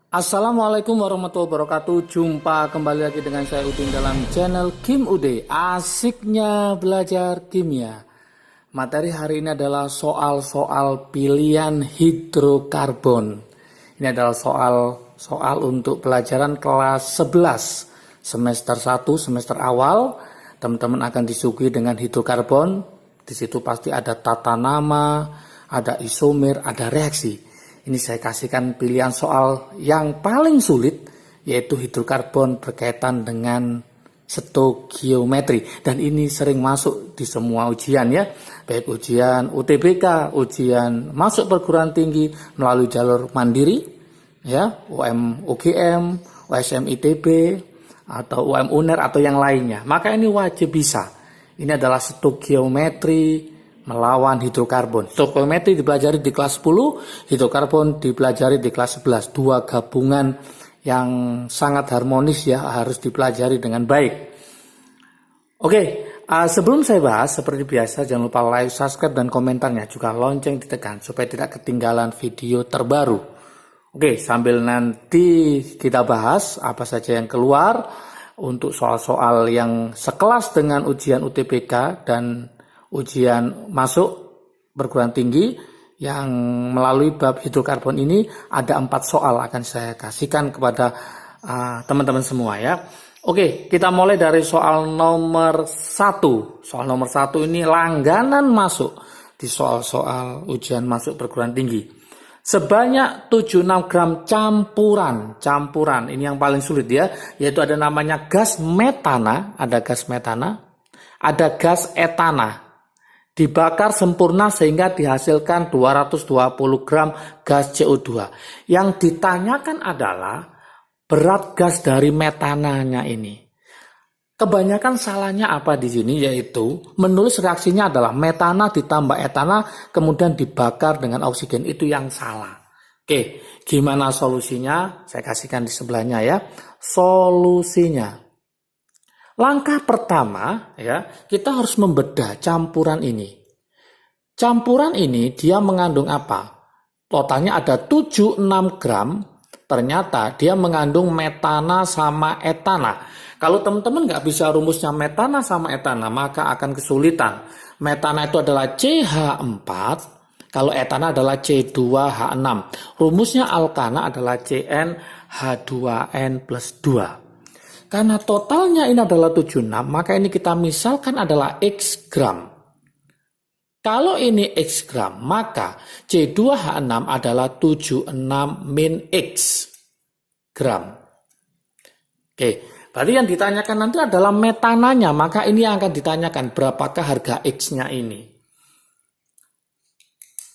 Assalamualaikum warahmatullahi wabarakatuh. Jumpa kembali lagi dengan saya Udin dalam channel Kim Ude. Asiknya belajar kimia. Materi hari ini adalah soal-soal pilihan hidrokarbon. Ini adalah soal untuk pelajaran kelas 11 semester 1 semester awal. Teman-teman akan disuguhi dengan hidrokarbon. Di situ pasti ada tata nama, ada isomer, ada reaksi. Ini saya kasihkan pilihan soal yang paling sulit, yaitu hidrokarbon berkaitan dengan stoikiometri. Dan ini sering masuk di semua ujian ya, baik ujian UTBK, ujian masuk perguruan tinggi melalui jalur mandiri, ya, UM UGM, USM ITB, atau UM UNER atau yang lainnya. Maka ini wajib bisa. Ini adalah stoikiometri melawan hidrokarbon. Stoikiometri dipelajari di kelas 10, hidrokarbon dipelajari di kelas 11. Dua gabungan yang sangat harmonis ya, harus dipelajari dengan baik. Oke, sebelum saya bahas, seperti biasa jangan lupa like, subscribe, dan komentarnya. Juga lonceng ditekan supaya tidak ketinggalan video terbaru. Oke, sambil nanti kita bahas apa saja yang keluar untuk soal-soal yang sekelas dengan ujian UTBK dan ujian masuk perguruan tinggi yang melalui bab hidrokarbon ini. Ada 4 soal akan saya kasihkan kepada teman-teman semua ya. Oke, kita mulai dari soal nomor 1. Soal nomor 1 ini langganan masuk di soal-soal ujian masuk perguruan tinggi. Sebanyak 76 gram campuran. Ini yang paling sulit ya, yaitu ada namanya gas metana, ada gas etana. Dibakar sempurna sehingga dihasilkan 220 gram gas CO2. Yang ditanyakan adalah berat gas dari metananya ini. Kebanyakan salahnya apa di sini, yaitu menulis reaksinya adalah metana ditambah etana kemudian dibakar dengan oksigen. Itu yang salah. Oke, gimana solusinya? Saya kasihkan di sebelahnya ya. Solusinya. Langkah pertama ya, kita harus membedah campuran ini. Campuran ini dia mengandung apa? Totalnya ada 76 gram. Ternyata dia mengandung metana sama etana. Kalau teman-teman nggak bisa rumusnya metana sama etana, maka akan kesulitan. Metana itu adalah CH4, kalau etana adalah C2H6. Rumusnya alkana adalah CnH2n plus 2. Karena totalnya ini adalah 76, maka ini kita misalkan adalah X gram. Kalau ini X gram, maka C2H6 adalah 76 min X gram. Oke, berarti yang ditanyakan nanti adalah metananya, maka ini yang akan ditanyakan berapakah harga X-nya ini.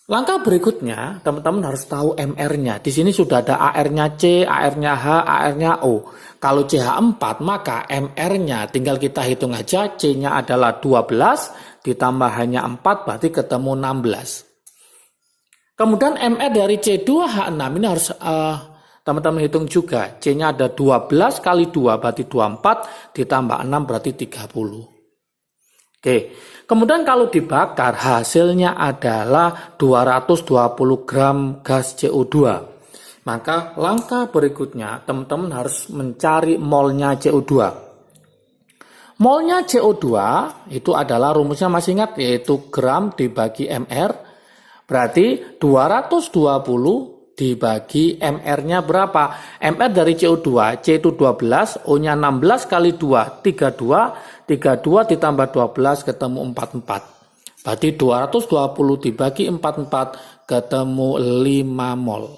Langkah berikutnya, teman-teman harus tahu MR-nya. Di sini sudah ada AR-nya C, AR-nya H, AR-nya O. Kalau CH4, maka MR-nya tinggal kita hitung aja. C-nya adalah 12, ditambah hanya 4, berarti ketemu 16. Kemudian MR dari C2H6 ini harus teman-teman hitung juga. C-nya ada 12 kali 2, berarti 24, ditambah 6, berarti 30. Oke. Kemudian kalau dibakar hasilnya adalah 220 gram gas CO2. Maka langkah berikutnya teman-teman harus mencari molnya CO2. Molnya CO2 itu adalah rumusnya masih ingat, yaitu gram dibagi MR. Berarti 220 dibagi MR-nya berapa? MR dari CO2, C itu 12, O-nya 16 kali 2, 32. 32 ditambah 12 ketemu 44. Berarti 220 dibagi 44 ketemu 5 mol.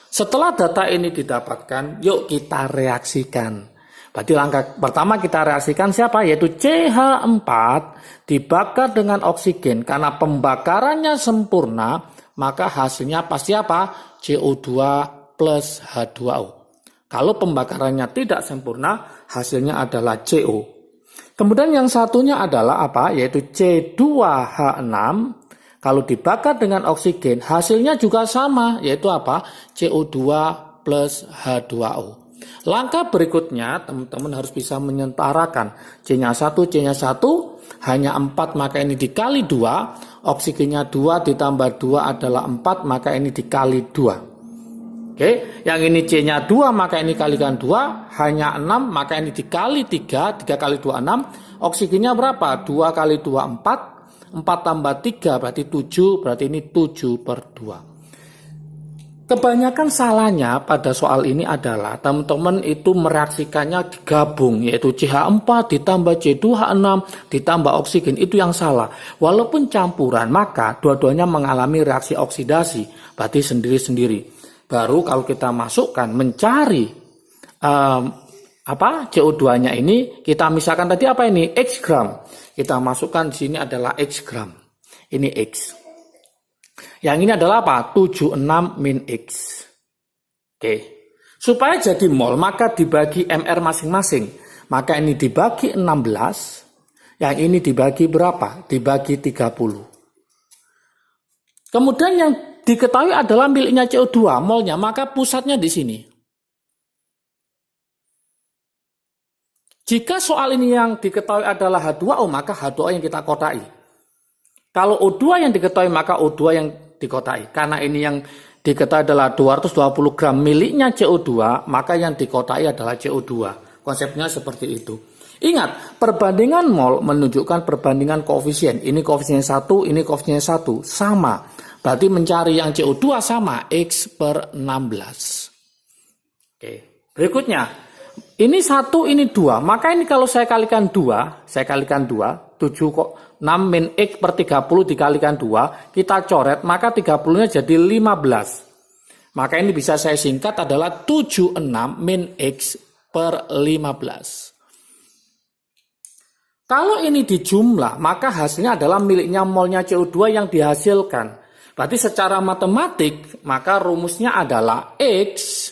Setelah data ini didapatkan, yuk kita reaksikan. Berarti langkah pertama kita reaksikan siapa? Yaitu CH4 dibakar dengan oksigen. Karena pembakarannya sempurna, maka hasilnya pasti apa? CO2 plus H2O. Kalau pembakarannya tidak sempurna, hasilnya adalah CO. Kemudian yang satunya adalah apa? Yaitu C2H6. Kalau dibakar dengan oksigen, hasilnya juga sama. Yaitu apa? CO2 plus H2O. Langkah berikutnya, teman-teman harus bisa menyetarakan. C-nya 1, C-nya 1, hanya 4, maka ini dikali 2. Oksigennya 2 ditambah 2 adalah 4, maka ini dikali 2. Oke, yang ini C-nya 2, maka ini kalikan 2, hanya 6, maka ini dikali 3, 3 kali 2, 6. Oksigennya berapa? 2 kali 2, 4, 4 tambah 3, berarti 7, berarti ini 7 per 2. Kebanyakan salahnya pada soal ini adalah teman-teman itu mereaksikannya digabung, yaitu CH4 ditambah C2H6 ditambah oksigen, itu yang salah. Walaupun campuran, maka dua-duanya mengalami reaksi oksidasi, berarti sendiri-sendiri. Baru kalau kita masukkan mencari CO2-nya ini, kita misalkan tadi apa ini? X gram. Kita masukkan di sini adalah X gram. Ini X. Yang ini adalah apa? 76 min X. Oke. Supaya jadi mol, maka dibagi MR masing-masing. Maka ini dibagi 16. Yang ini dibagi berapa? Dibagi 30. Kemudian yang diketahui adalah miliknya CO2, molnya, maka pusatnya di sini. Jika soal ini yang diketahui adalah H2O, maka H2O yang kita kotai. Kalau O2 yang diketahui, maka O2 yang dikotai. Karena ini yang diketahui adalah 220 gram miliknya CO2, maka yang dikotai adalah CO2. Konsepnya seperti itu. Ingat, perbandingan mol menunjukkan perbandingan koefisien. Ini koefisien 1, ini koefisien 1, sama. Berarti mencari yang CO2 sama, X per 16. Oke, berikutnya. Ini 1, ini 2. Maka ini kalau saya kalikan 2, 7,6 min X per 30 dikalikan 2, kita coret, maka 30-nya jadi 15. Maka ini bisa saya singkat adalah 76 min X per 15. Kalau ini dijumlah, maka hasilnya adalah miliknya molnya CO2 yang dihasilkan. Berarti secara matematik, maka rumusnya adalah X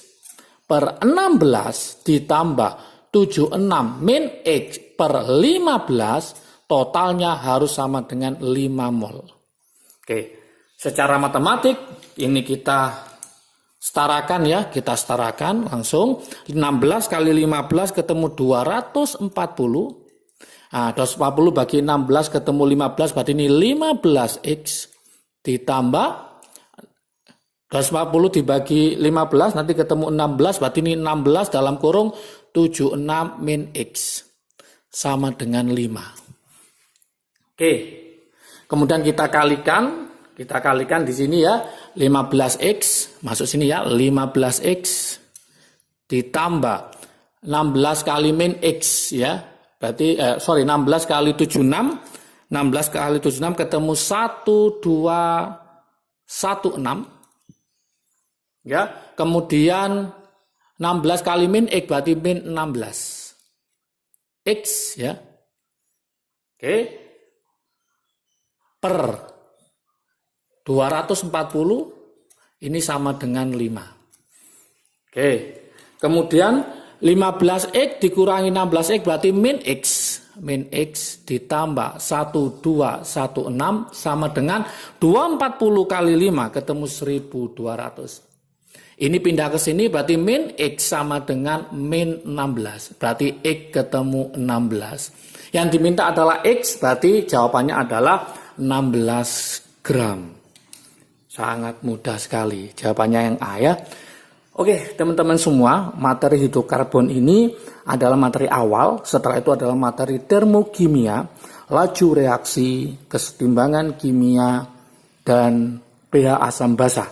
per 16 ditambah 76 min X per 15, totalnya harus sama dengan 5 mol. Oke, secara matematik, ini kita setarakan ya, kita setarakan langsung. 16 kali 15 ketemu 240. Nah, 240 bagi 16 ketemu 15, berarti ini 15X ditambah 240 dibagi 15, nanti ketemu 16, berarti ini 16 dalam kurung 76 min X sama dengan 5. Oke, kemudian kita kalikan di sini ya, 15X, masuk sini ya, 15X ditambah 16 kali min X ya. Berarti 16 kali 76, 16 kali 76 ketemu 1216. Ya, kemudian 16 kali min X berarti min 16. X ya. Oke. Per 240 ini sama dengan 5. Oke. Kemudian 15X dikurangi 16X berarti min X. Min X ditambah 1216 sama dengan 240 kali 5 ketemu 1200. Ini pindah ke sini berarti min X sama dengan min 16. Berarti X ketemu 16. Yang diminta adalah X, berarti jawabannya adalah 16 gram. Sangat mudah sekali. Jawabannya yang A ya. Oke, teman-teman semua, materi hidrokarbon ini adalah materi awal, setelah itu adalah materi termokimia, laju reaksi, kesetimbangan kimia, dan pH asam basa.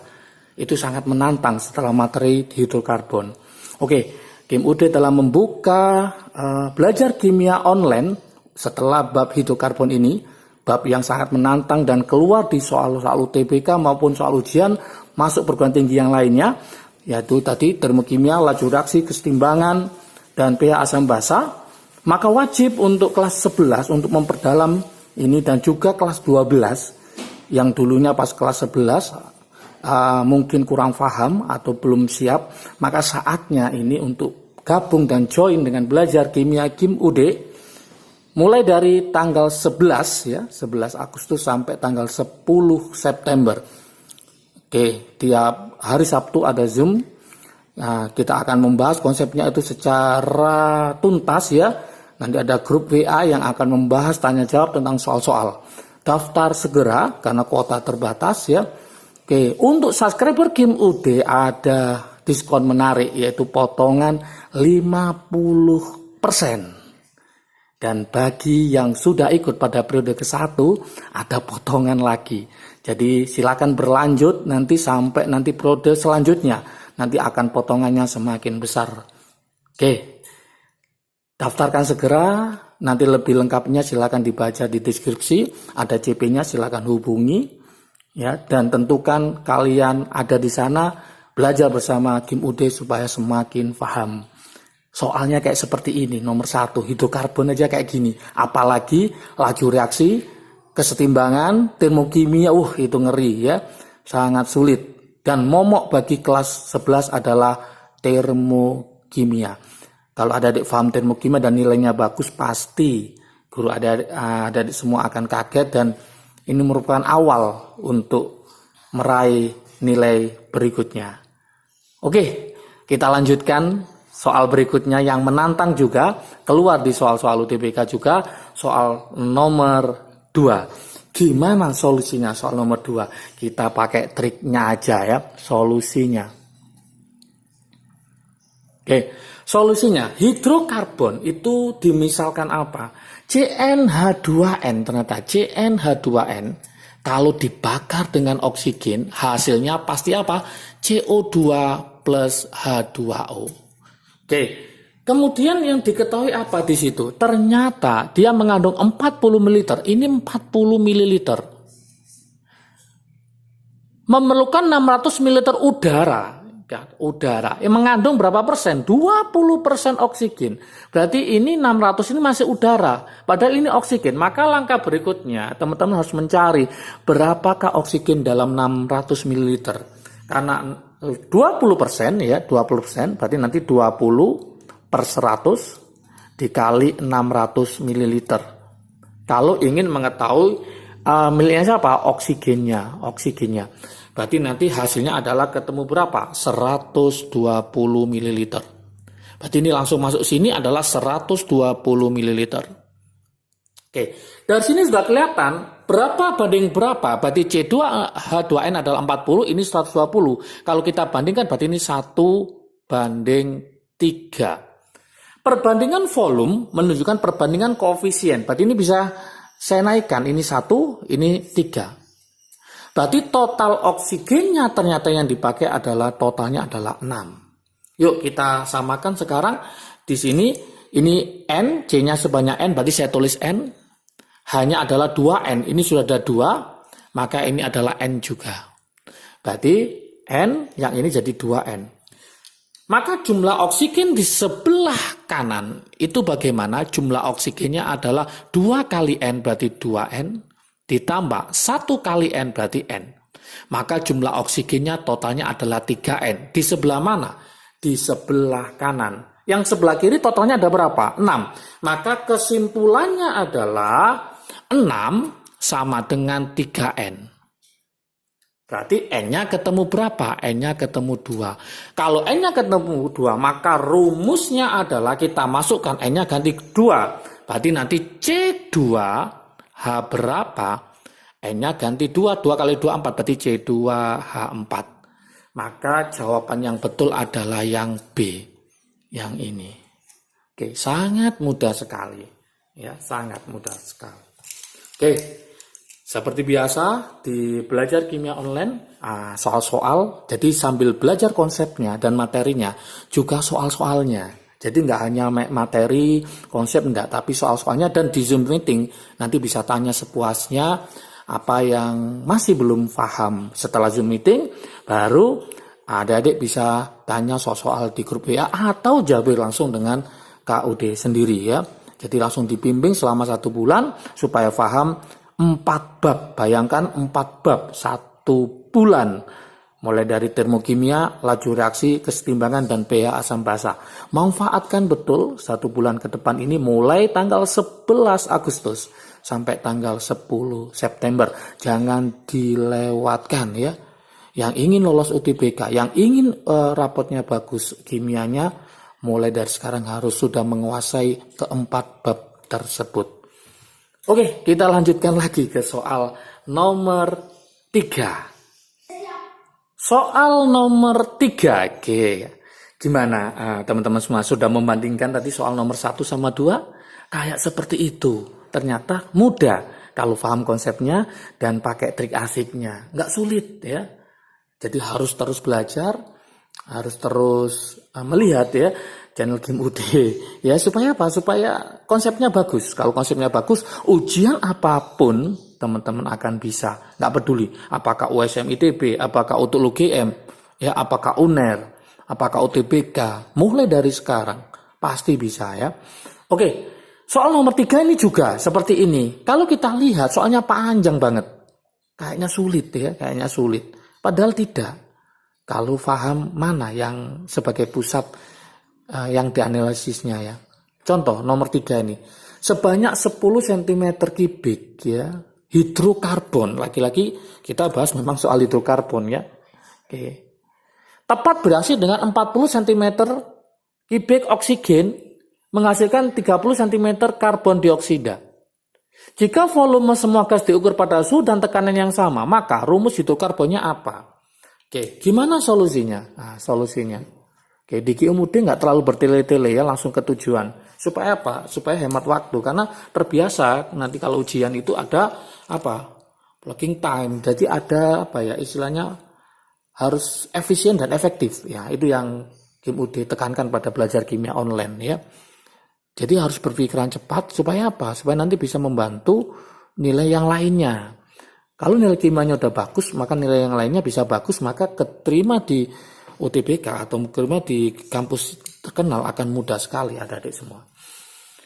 Itu sangat menantang setelah materi hidrokarbon. Oke, Kim UD telah membuka belajar kimia online setelah bab hidrokarbon ini, bab yang sangat menantang dan keluar di soal-soal UTBK maupun soal ujian masuk perguruan tinggi yang lainnya, yaitu tadi termokimia, laju reaksi, kesetimbangan, dan pH asam basa. Maka wajib untuk kelas 11 untuk memperdalam ini, dan juga kelas 12 yang dulunya pas kelas 11 mungkin kurang paham atau belum siap, maka saatnya ini untuk gabung dan join dengan belajar kimia Kim UD mulai dari tanggal 11 ya, 11 Agustus sampai tanggal 10 September. Oke, tiap hari Sabtu ada Zoom. Nah, kita akan membahas konsepnya itu secara tuntas ya. Nanti ada grup WA yang akan membahas tanya jawab tentang soal-soal. Daftar segera karena kuota terbatas ya. Oke, untuk subscriber Kim UD ada diskon menarik, yaitu potongan 50%. Dan bagi yang sudah ikut pada periode ke-1, ada potongan lagi. Jadi silakan berlanjut nanti sampai nanti periode selanjutnya. Nanti akan potongannya semakin besar. Oke, daftarkan segera. Nanti lebih lengkapnya silakan dibaca di deskripsi. Ada CP-nya, silakan hubungi. Ya, dan tentukan kalian ada di sana belajar bersama Kim Ude supaya semakin paham. Soalnya kayak seperti ini, nomor 1, hidrokarbon aja kayak gini. Apalagi laju reaksi, kesetimbangan, termokimia, itu ngeri ya. Sangat sulit. Dan momok bagi kelas 11 adalah termokimia. Kalau ada adik paham termokimia dan nilainya bagus, pasti guru adik semua akan kaget, dan ini merupakan awal untuk meraih nilai berikutnya. Oke, kita lanjutkan. Soal berikutnya yang menantang juga, keluar di soal-soal UTBK juga, soal nomor 2. Gimana solusinya soal nomor 2? Kita pakai triknya aja ya, solusinya. Oke, solusinya hidrokarbon itu dimisalkan apa? CnH2n, ternyata CnH2n kalau dibakar dengan oksigen, hasilnya pasti apa? CO2 plus H2O. Oke, kemudian yang diketahui apa di situ? Ternyata dia mengandung 40 ml. Ini 40 ml. Memerlukan 600 ml udara. Udara. Yang mengandung berapa persen? 20% oksigen. Berarti ini 600 ini masih udara. Padahal ini oksigen. Maka langkah berikutnya, teman-teman harus mencari berapakah oksigen dalam 600 ml. Karena 20% ya, 20% berarti nanti 20 per 100 dikali 600 ml. Kalau ingin mengetahui miliknya siapa? Oksigennya. Berarti nanti hasilnya adalah ketemu berapa? 120 ml. Berarti ini langsung masuk sini adalah 120 ml. Oke, dari sini sudah kelihatan berapa banding berapa. Berarti C2H2N adalah 40, ini 120. Kalau kita bandingkan berarti ini 1:3. Perbandingan volume menunjukkan perbandingan koefisien. Berarti ini bisa saya naikkan, ini 1, ini 3. Berarti total oksigennya ternyata yang dipakai adalah totalnya adalah 6. Yuk kita samakan sekarang. Di sini ini N, C-nya sebanyak N, berarti saya tulis N. Hanya adalah 2N, ini sudah ada 2, maka ini adalah N juga. Berarti N, yang ini jadi 2N. Maka jumlah oksigen di sebelah kanan, itu bagaimana? Jumlah oksigennya adalah 2 kali N, berarti 2N, ditambah 1 kali N, berarti N. Maka jumlah oksigennya totalnya adalah 3N. Di sebelah mana? Di sebelah kanan. Yang sebelah kiri totalnya ada berapa? 6. Maka kesimpulannya adalah 6 sama dengan 3N. Berarti N-nya ketemu berapa? N-nya ketemu 2. Kalau N-nya ketemu 2, maka rumusnya adalah kita masukkan N-nya ganti 2. Berarti nanti C2H berapa? N-nya ganti 2. 2 kali 2, 4. Berarti C2H4. Maka jawaban yang betul adalah yang B. Yang ini. Oke, sangat mudah sekali. Ya, sangat mudah sekali. Oke, seperti biasa di belajar kimia online, soal-soal, jadi sambil belajar konsepnya dan materinya, juga soal-soalnya. Jadi nggak hanya materi, konsep enggak, tapi soal-soalnya, dan di Zoom meeting nanti bisa tanya sepuasnya apa yang masih belum paham. Setelah Zoom meeting, baru adik-adik bisa tanya soal-soal di grup WA atau jawab langsung dengan KUD sendiri ya. Jadi langsung dibimbing selama 1 bulan supaya paham 4 bab. Bayangkan 4 bab 1 bulan. Mulai dari termokimia, laju reaksi, kesetimbangan, dan pH asam basa. Manfaatkan betul 1 bulan ke depan ini mulai tanggal 11 Agustus sampai tanggal 10 September. Jangan dilewatkan ya. Yang ingin lolos UTBK, yang ingin rapotnya bagus kimianya, mulai dari sekarang harus sudah menguasai keempat bab tersebut. Oke, kita lanjutkan lagi ke soal nomor 3. Soal nomor 3. Oke. Gimana teman-teman semua sudah membandingkan tadi soal nomor 1 sama 2? Kayak seperti itu. Ternyata mudah kalau paham konsepnya dan pakai trik asiknya. Nggak sulit ya. Jadi harus terus belajar, harus terus melihat ya channel Kim UD ya, supaya apa? Supaya konsepnya bagus. Kalau konsepnya bagus, ujian apapun teman-teman akan bisa. Nggak peduli apakah USM ITB, apakah UTUL UGM, ya, apakah UNER, apakah UTBK, mulai dari sekarang pasti bisa ya. Oke, soal nomor 3 ini juga seperti ini. Kalau kita lihat soalnya panjang banget, kayaknya sulit ya, kayaknya sulit. Padahal tidak. Kalau paham mana yang sebagai pusat yang dianalisisnya ya. Contoh nomor 3 ini. Sebanyak 10 cm kubik ya hidrokarbon. Lagi-lagi kita bahas memang soal hidrokarbon ya. Oke. Tepat bereaksi dengan 40 cm kubik oksigen menghasilkan 30 cm karbon dioksida. Jika volume semua gas diukur pada suhu dan tekanan yang sama, maka rumus hidrokarbonnya apa? Oke, gimana solusinya? Nah, solusinya. Oke, di QMUD nggak terlalu bertele-tele ya, langsung ke tujuan. Supaya apa? Supaya hemat waktu. Karena terbiasa nanti kalau ujian itu ada apa? Blocking time. Jadi ada apa ya? Istilahnya harus efisien dan efektif. Ya, itu yang QMUD tekankan pada belajar kimia online ya. Jadi harus berpikiran cepat supaya apa? Supaya nanti bisa membantu nilai yang lainnya. Kalau nilai kimianya udah bagus, maka nilai yang lainnya bisa bagus, maka keterima di UTBK atau keterima di kampus terkenal akan mudah sekali adik-adik semua.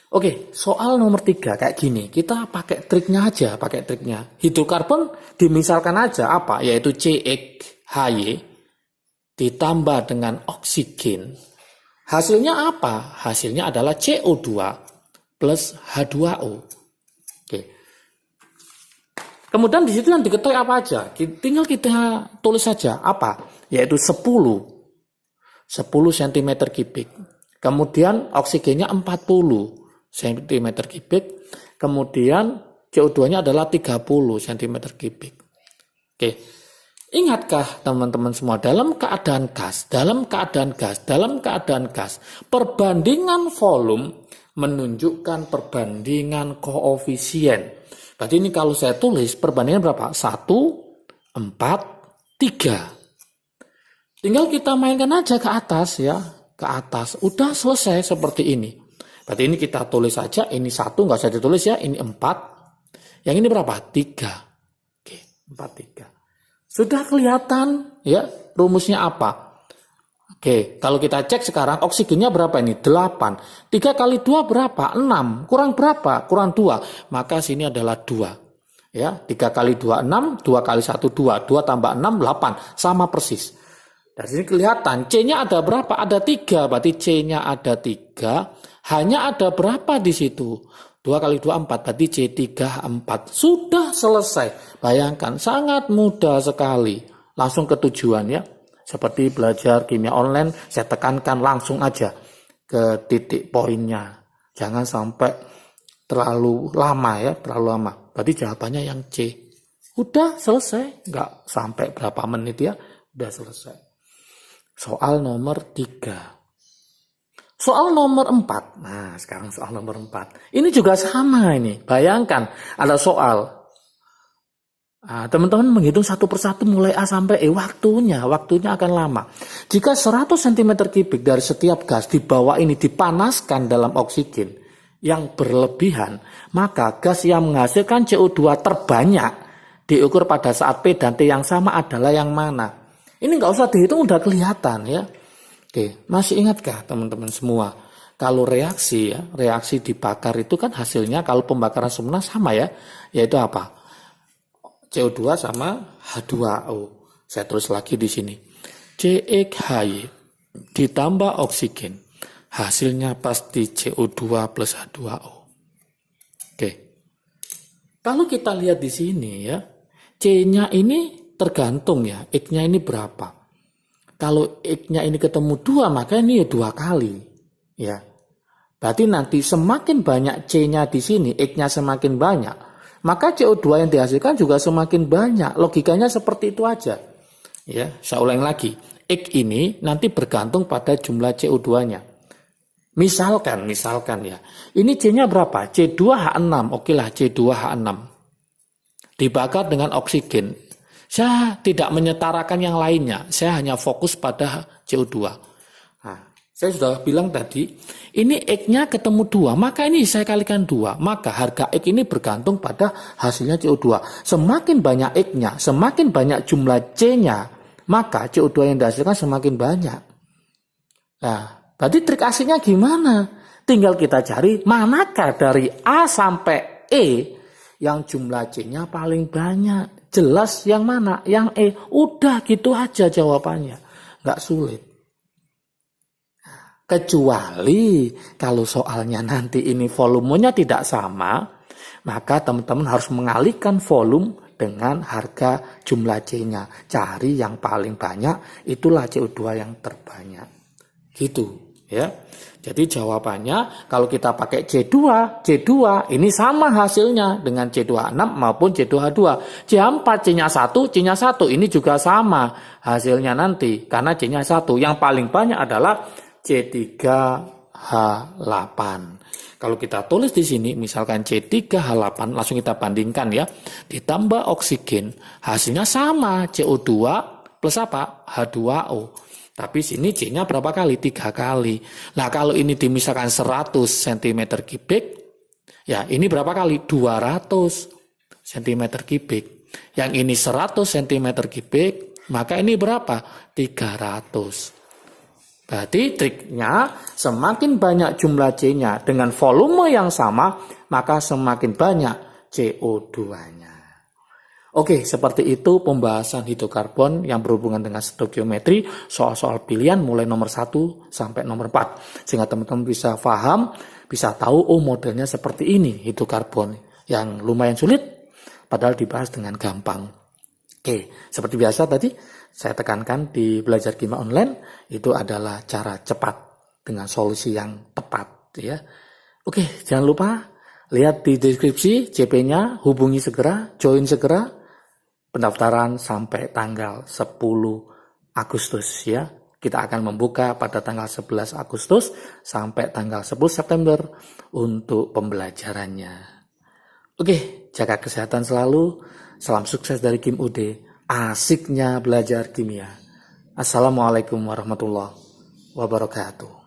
Oke, soal nomor 3 kayak gini. Kita pakai triknya aja, pakai triknya. Hidrokarbon dimisalkan aja apa? Yaitu CH4 ditambah dengan oksigen. Hasilnya apa? Hasilnya adalah CO2 plus H2O. Oke. Kemudian di situ yang diketahui apa aja? Tinggal kita tulis saja apa? Yaitu 10 cm kubik. Kemudian oksigennya 40 cm kubik. Kemudian CO2-nya adalah 30 cm kubik. Oke. Ingatkah teman-teman semua, dalam keadaan gas, perbandingan volume menunjukkan perbandingan koefisien. Berarti ini kalau saya tulis perbandingan berapa? 1, 4, 3. Tinggal kita mainkan aja ke atas ya, ke atas. Udah selesai seperti ini. Berarti ini kita tulis saja, ini 1 nggak usah ditulis ya, ini 4. Yang ini berapa? 3. Oke, 4, 3. Sudah kelihatan ya rumusnya apa? Oke, kalau kita cek sekarang oksigennya berapa ini? 8. 3 kali 2 berapa? 6. Kurang berapa? Kurang 2. Maka sini adalah 2. Ya, 3 kali 2 6, 2 kali 1 2. 2 tambah 6 8. Sama persis. Dari sini kelihatan C-nya ada berapa? Ada 3. Berarti C-nya ada 3. Hanya ada berapa di situ? 2 kali 2 4. Berarti C3 4. Sudah selesai. Bayangkan sangat mudah sekali. Langsung ke tujuan ya. Seperti belajar kimia online, saya tekankan langsung aja ke titik poinnya. Jangan sampai terlalu lama ya, terlalu lama. Berarti jawabannya yang C. Udah selesai, nggak sampai berapa menit ya, udah selesai. Soal nomor 3. Soal nomor 4. Nah, sekarang soal nomor 4. Ini juga sama ini. Bayangkan ada soal. Nah, teman-teman menghitung satu persatu mulai A sampai E, waktunya akan lama. Jika 100 cm kubik dari setiap gas di bawah ini dipanaskan dalam oksigen yang berlebihan, maka gas yang menghasilkan CO2 terbanyak diukur pada saat P dan T yang sama adalah yang mana? Ini nggak usah dihitung, udah kelihatan ya. Oke, masih ingatkah teman-teman semua? Kalau reaksi dibakar itu kan hasilnya kalau pembakaran sempurna sama ya, yaitu apa? CO2 sama H2O. Saya tulis lagi di sini. CH4 ditambah oksigen. Hasilnya pasti CO2 plus H2O. Oke. Kalau kita lihat di sini ya, C-nya ini tergantung ya, X-nya ini berapa. Kalau X-nya ini ketemu 2, maka ini 2 kali. Ya. Berarti nanti semakin banyak C-nya di sini, X-nya semakin banyak, maka CO2 yang dihasilkan juga semakin banyak. Logikanya seperti itu aja. Ya, saya ulang lagi. X ini nanti bergantung pada jumlah CO2-nya. Misalkan ya. Ini C-nya berapa? C2H6. Oke lah, C2H6. Dibakar dengan oksigen. Saya tidak menyetarakan yang lainnya. Saya hanya fokus pada CO2. Nah, saya sudah bilang tadi, ini X-nya ketemu 2, maka ini saya kalikan 2. Maka harga X ini bergantung pada hasilnya CO2. Semakin banyak X-nya, semakin banyak jumlah C-nya, maka CO2 yang dihasilkan semakin banyak. Nah, berarti trik asiknya gimana? Tinggal kita cari manakah dari A sampai E yang jumlah C-nya paling banyak. Jelas yang mana? Yang E. Udah gitu aja jawabannya. Nggak sulit. Kecuali kalau soalnya nanti ini volumenya tidak sama, maka teman-teman harus mengalihkan volume dengan harga jumlah C-nya. Cari yang paling banyak, itulah CO2 yang terbanyak. Gitu ya. Jadi jawabannya kalau kita pakai C2 ini sama hasilnya dengan C2H6 maupun C2H2. C4 C-nya 1, C-nya 1 ini juga sama hasilnya nanti karena C-nya 1. Yang paling banyak adalah C3H8. Kalau kita tulis di sini misalkan C3H8 langsung kita bandingkan ya. Ditambah oksigen hasilnya sama CO2 plus apa? H2O. Tapi sini C-nya berapa kali? 3 kali. Nah kalau ini dimisalkan 100 cm3, ya ini berapa kali? 200 cm3. Yang ini 100 cm3, maka ini berapa? 300. Berarti triknya semakin banyak jumlah C-nya dengan volume yang sama, maka semakin banyak CO2-nya. Oke, seperti itu pembahasan hidrokarbon yang berhubungan dengan stoikiometri, soal-soal pilihan mulai nomor 1 sampai nomor 4. Sehingga teman-teman bisa paham, bisa tahu, oh modelnya seperti ini hidrokarbon. Yang lumayan sulit, padahal dibahas dengan gampang. Oke, seperti biasa tadi, saya tekankan di belajar kimia online, itu adalah cara cepat dengan solusi yang tepat. Ya. Oke, jangan lupa, lihat di deskripsi CP-nya, hubungi segera, join segera. Pendaftaran sampai tanggal 10 Agustus ya. Kita akan membuka pada tanggal 11 Agustus sampai tanggal 10 September untuk pembelajarannya. Oke, jaga kesehatan selalu. Salam sukses dari Kim Ude. Asiknya belajar kimia. Assalamualaikum warahmatullahi wabarakatuh.